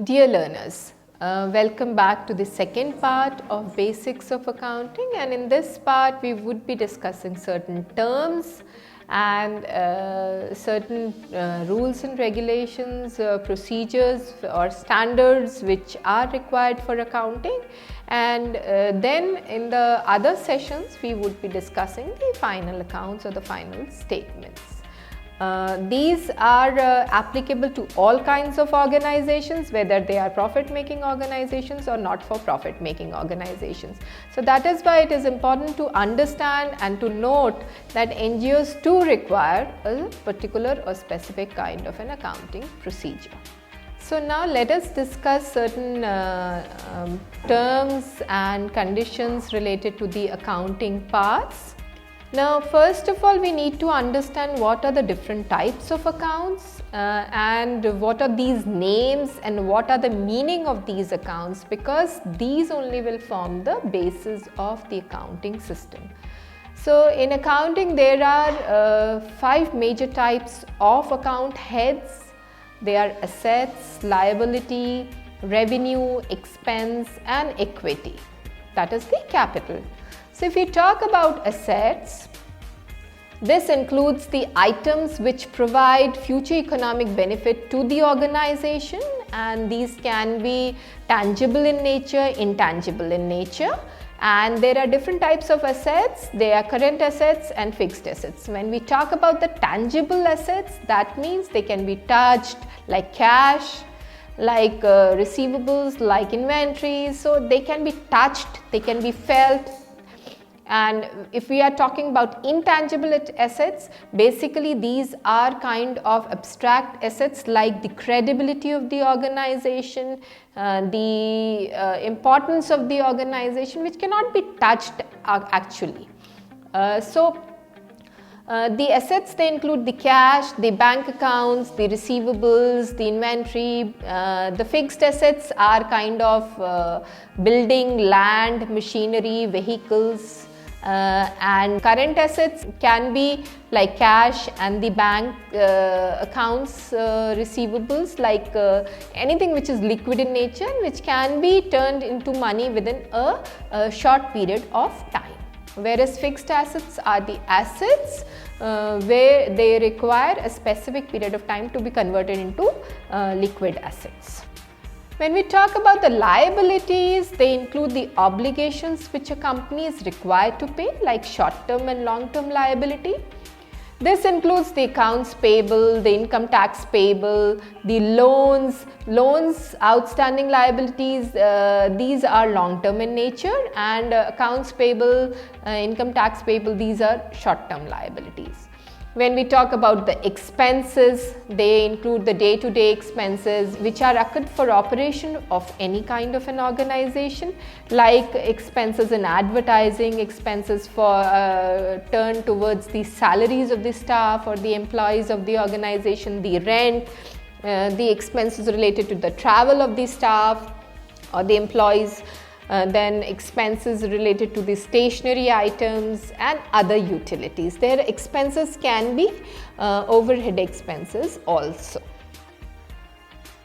Dear learners, welcome back to the second part of Basics of Accounting, and in this part we would be discussing certain terms and certain rules and regulations, procedures or standards which are required for accounting, and then in the other sessions we would be discussing the final accounts or the final statements. These are applicable to all kinds of organizations, whether they are profit-making organizations or not-for-profit-making organizations. So that is why it is important to understand and to note that NGOs too require a particular or specific kind of an accounting procedure. So now let us discuss certain terms and conditions related to the accounting parts. Now, first of all, we need to understand what are the different types of accounts and what are these names and what are the meaning of these accounts, because these only will form the basis of the accounting system. So, in accounting there are 5 major types of account heads. They are assets, liability, revenue, expense and equity. That is the capital. So, if we talk about assets, this includes the items which provide future economic benefit to the organization, and these can be tangible in nature, intangible in nature, and there are different types of assets. They are current assets and fixed assets. When we talk about the tangible assets, that means they can be touched, like cash, like receivables, like inventories. So they can be touched, they can be felt. And if we are talking about intangible assets, basically these are kind of abstract assets like the credibility of the organization, the importance of the organization, which cannot be touched actually. The assets, they include the cash, the bank accounts, the receivables, the inventory. The fixed assets are kind of building, land, machinery, vehicles. And current assets can be like cash and the bank accounts receivables, like anything which is liquid in nature, which can be turned into money within a short period of time. Whereas fixed assets are the assets where they require a specific period of time to be converted into liquid assets. When we talk about the liabilities, they include the obligations which a company is required to pay, like short-term and long-term liability. This includes the accounts payable, the income tax payable, the loans, outstanding liabilities. These are long-term in nature, and accounts payable, income tax payable, these are short-term liabilities. When we talk about the expenses, they include the day-to-day expenses which are occurred for operation of any kind of an organization, like expenses in advertising, expenses for turn towards the salaries of the staff or the employees of the organization, the rent, the expenses related to the travel of the staff or the employees. Then expenses related to the stationery items and other utilities. Their expenses can be overhead expenses also.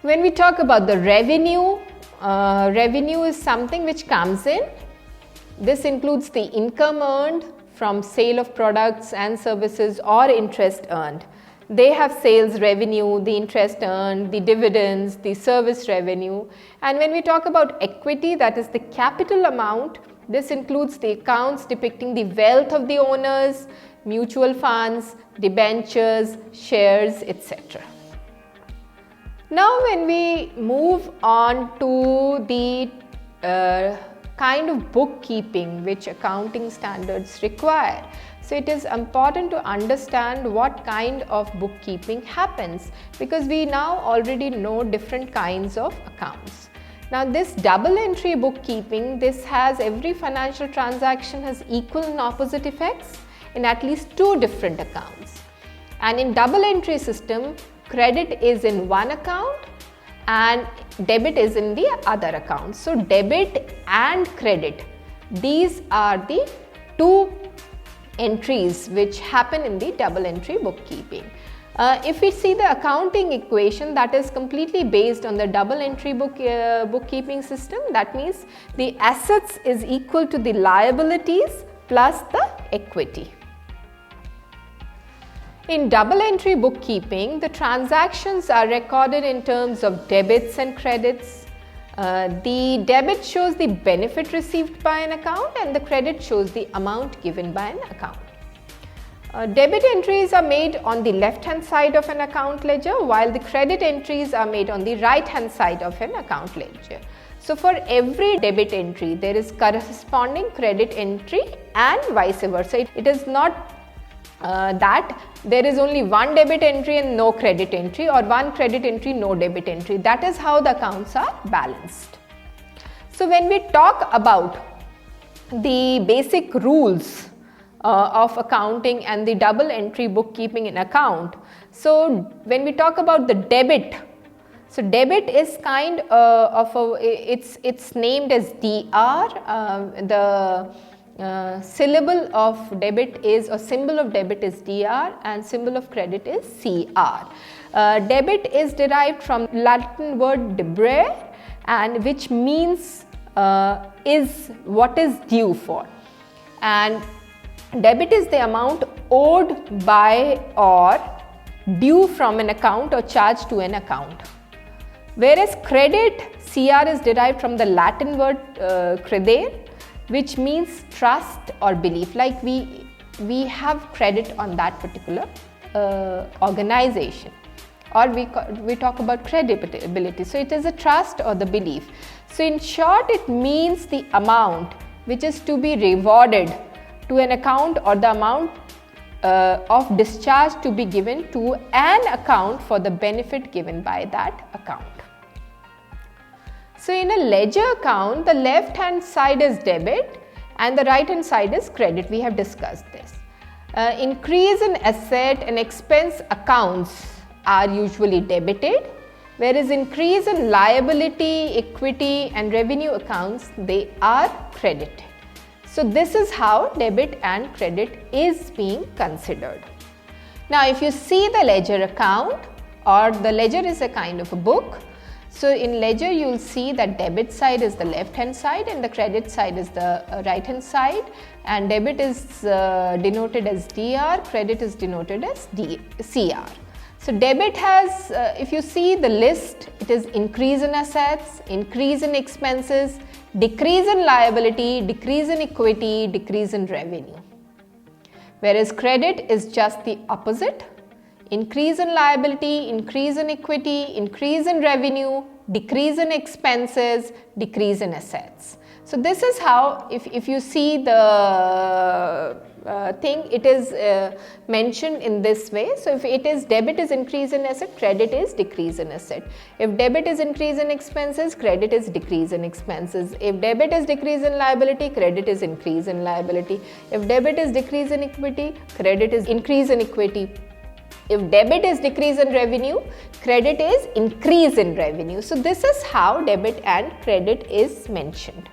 When we talk about the revenue, revenue is something which comes in. This includes the income earned from sale of products and services or interest earned. They have sales revenue, the interest earned, the dividends, the service revenue. And when we talk about equity, that is the capital amount, this includes the accounts depicting the wealth of the owners, mutual funds, debentures, shares, etc. Now when we move on to the kind of bookkeeping which accounting standards require. So it is important to understand what kind of bookkeeping happens, because we now already know different kinds of accounts. Now this double entry bookkeeping, this has every financial transaction has equal and opposite effects in at least 2 different accounts. And in double entry system, credit is in one account and debit is in the other account. So debit and credit, these are the 2 entries which happen in the double entry bookkeeping. If we see the accounting equation, that is completely based on the double entry bookkeeping system. That means the assets is equal to the liabilities plus the equity. In double entry bookkeeping, the transactions are recorded in terms of debits and credits. The debit shows the benefit received by an account and the credit shows the amount given by an account. Debit entries are made on the left hand side of an account ledger, while the credit entries are made on the right hand side of an account ledger. So for every debit entry, there is corresponding credit entry and vice versa. It is not that there is only one debit entry and no credit entry, or one credit entry, no debit entry. That is how the accounts are balanced. So when we talk about the basic rules of accounting and the double entry bookkeeping in account, so when we talk about the debit, so debit is kind of it's named as DR. Syllable of debit is, or symbol of debit is DR, and symbol of credit is CR. Debit is derived from Latin word debere, and which means is what is due for, and debit is the amount owed by or due from an account or charged to an account. Whereas credit, CR, is derived from the Latin word credere, which means trust or belief, like we have credit on that particular organization, or we talk about credibility. So it is a trust or the belief. So in short, it means the amount which is to be rewarded to an account, or the amount of discharge to be given to an account for the benefit given by that account. So in a ledger account, the left hand side is debit and the right hand side is credit. We have discussed this. Increase in asset and expense accounts are usually debited, whereas increase in liability, equity and revenue accounts, they are credited. So this is how debit and credit is being considered. Now if you see the ledger account, or the ledger is a kind of a book. So in ledger you will see that debit side is the left hand side and the credit side is the right hand side, and debit is denoted as DR, credit is denoted as CR. So debit has, if you see the list, it is increase in assets, increase in expenses, decrease in liability, decrease in equity, decrease in revenue. Whereas credit is just the opposite. Increase in liability, increase in equity, increase in revenue, decrease in expenses, decrease in assets. So this is how, if you see the thing, it is mentioned in this way. So if it is debit is increase in asset, credit is decrease in asset. If debit is increase in expenses, credit is decrease in expenses. If debit is decrease in liability, credit is increase in liability. If debit is decrease in equity, credit is increase in equity. If debit is decrease in revenue, credit is increase in revenue. So this is how debit and credit is mentioned.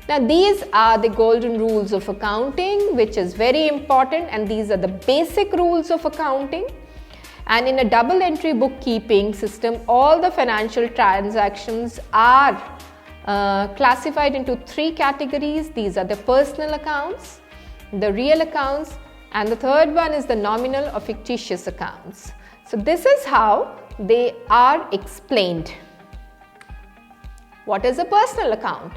Now these are the golden rules of accounting, which is very important, and these are the basic rules of accounting. And in a double entry bookkeeping system, all the financial transactions are classified into three categories. These are the personal accounts, the real accounts, and the third one is the nominal or fictitious accounts. So this is how they are explained. What is a personal account?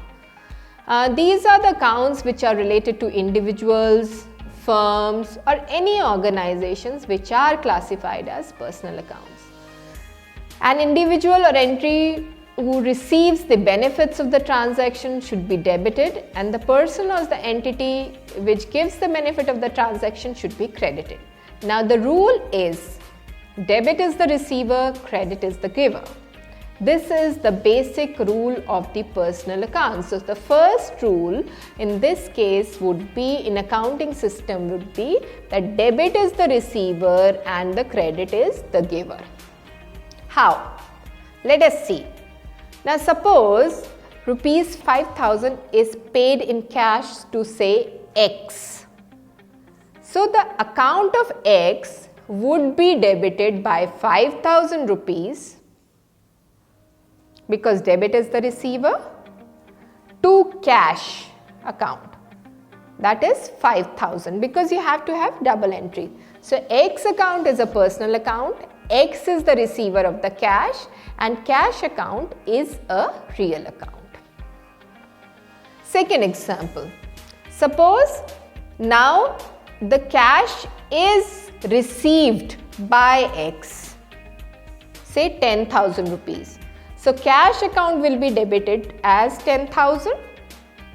These are the accounts which are related to individuals, firms or any organizations which are classified as personal accounts. An individual or entry who receives the benefits of the transaction should be debited, and the person or the entity which gives the benefit of the transaction should be credited. Now the rule is debit is the receiver, credit is the giver. This is the basic rule of the personal accounts. So the first rule in this case would be, in accounting system, would be that debit is the receiver and the credit is the giver. How? Let us see. Now suppose rupees 5,000 is paid in cash to say X. So the account of X would be debited by 5,000 rupees, because debit is the receiver, to cash account, that is 5,000, because you have to have double entry. So X account is a personal account, X is the receiver of the cash, and cash account is a real account. Second example, suppose now the cash is received by X, say 10,000 rupees. So cash account will be debited as 10,000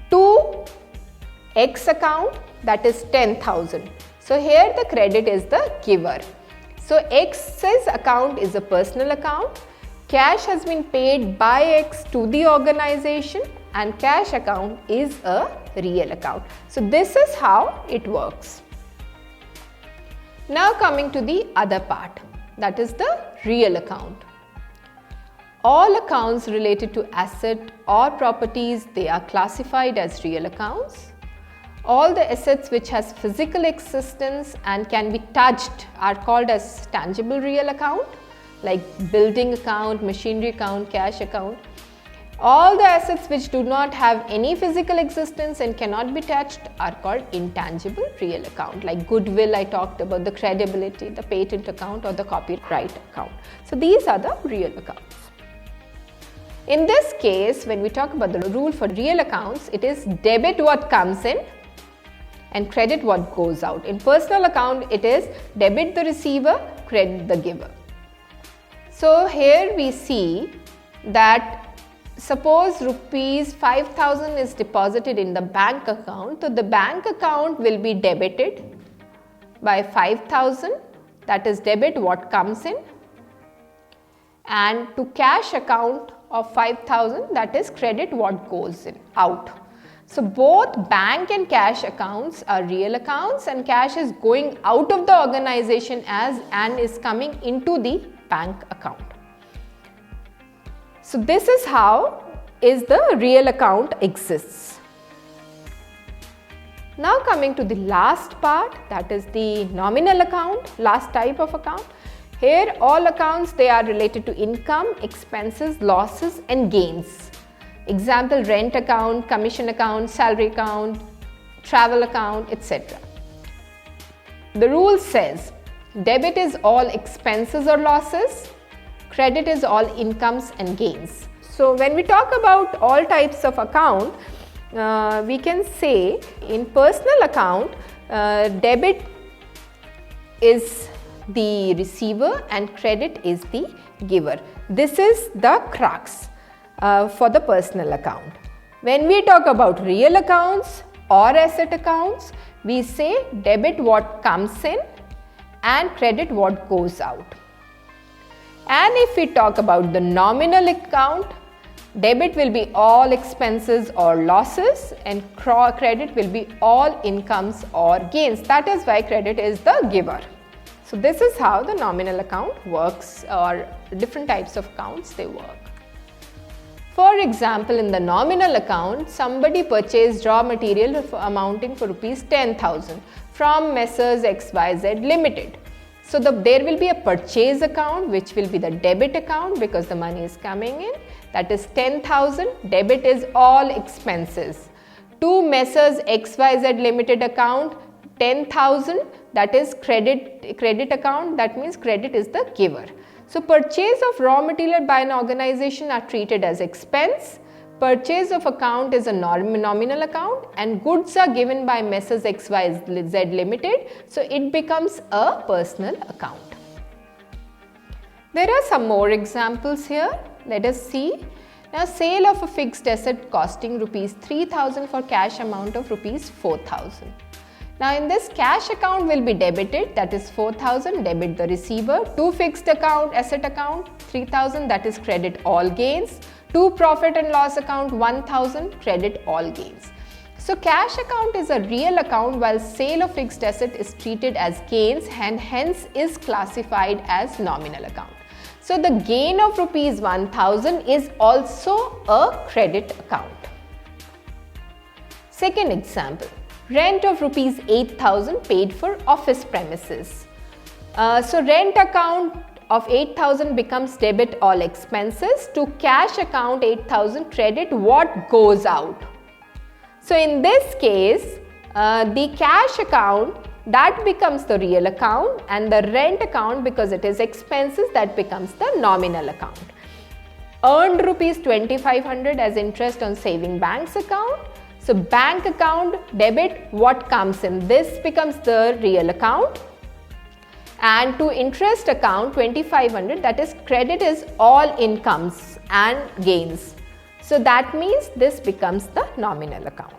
to X account, that is 10,000. So here the credit is the giver. So X's account is a personal account, cash has been paid by X to the organization, and cash account is a real account. So this is how it works. Now coming to the other part, that is the real account. All accounts related to asset or properties, they are classified as real accounts. All the assets which has physical existence and can be touched are called as tangible real account, like building account, machinery account, cash account. All the assets which do not have any physical existence and cannot be touched are called intangible real account, like goodwill I talked about, the credibility, the patent account or the copyright account. So these are the real accounts. In this case, when we talk about the rule for real accounts, it is debit what comes in and credit what goes out. In personal account, it is debit the receiver, credit the giver. So here we see that suppose rupees 5,000 is deposited in the bank account. So the bank account will be debited by 5,000, that is debit what comes in, and to cash account of 5,000, that is credit what goes in out. So both bank and cash accounts are real accounts, and cash is going out of the organization and is coming into the bank account. So this is how is the real account exists. Now coming to the last part, that is the nominal account, last type of account. Here all accounts, they are related to income, expenses, losses and gains. Example, rent account, commission account, salary account, travel account, etc. The rule says debit is all expenses or losses, credit is all incomes and gains. So when we talk about all types of account, we can say in personal account, debit is the receiver and credit is the giver. This is the crux for the personal account. When we talk about real accounts or asset accounts, we say debit what comes in and credit what goes out. And if we talk about the nominal account, debit will be all expenses or losses and credit will be all incomes or gains. That is why credit is the giver. So this is how the nominal account works, or different types of accounts they work. For example, in the nominal account, somebody purchased raw material amounting for rupees 10,000 from Messrs XYZ Limited. So there will be a purchase account which will be the debit account because the money is coming in. That is 10,000. Debit is all expenses. To Messrs XYZ Limited account, 10,000, that is credit account, that means credit is the giver. So purchase of raw material by an organization are treated as expense. Purchase of account is a nominal account and goods are given by Messrs XYZ Limited. So it becomes a personal account. There are some more examples here. Let us see. Now sale of a fixed asset costing rupees 3,000 for cash amount of rupees 4,000. Now in this, cash account will be debited, that is 4,000, debit the receiver. To fixed account, asset account 3,000, that is credit all gains. To profit and loss account 1,000, credit all gains. So cash account is a real account while sale of fixed asset is treated as gains and hence is classified as nominal account. So the gain of rupees 1,000 is also a credit account. Second example, Rent of rupees 8,000 paid for office premises. So rent account of 8,000 becomes debit all expenses. To cash account 8,000 credit what goes out. So in this case, the cash account that becomes the real account, and the rent account, because it is expenses, that becomes the nominal account. Earned rupees 2,500 as interest on saving banks account. So bank account debit what comes in, this becomes the real account. And to interest account 2,500, that is credit is all incomes and gains. So that means this becomes the nominal account.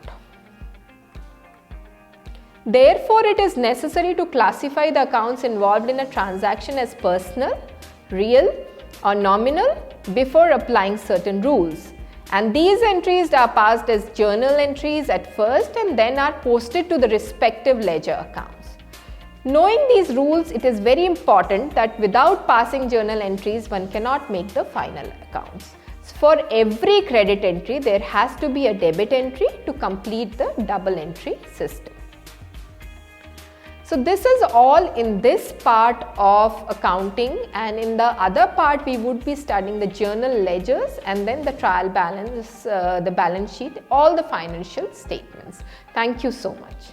Therefore, it is necessary to classify the accounts involved in a transaction as personal, real or nominal before applying certain rules. And these entries are passed as journal entries at first and then are posted to the respective ledger accounts. Knowing these rules, it is very important that without passing journal entries, one cannot make the final accounts. So for every credit entry, there has to be a debit entry to complete the double entry system. So this is all in this part of accounting, and in the other part we would be studying the journal ledgers and then the trial balance, the balance sheet, all the financial statements. Thank you so much.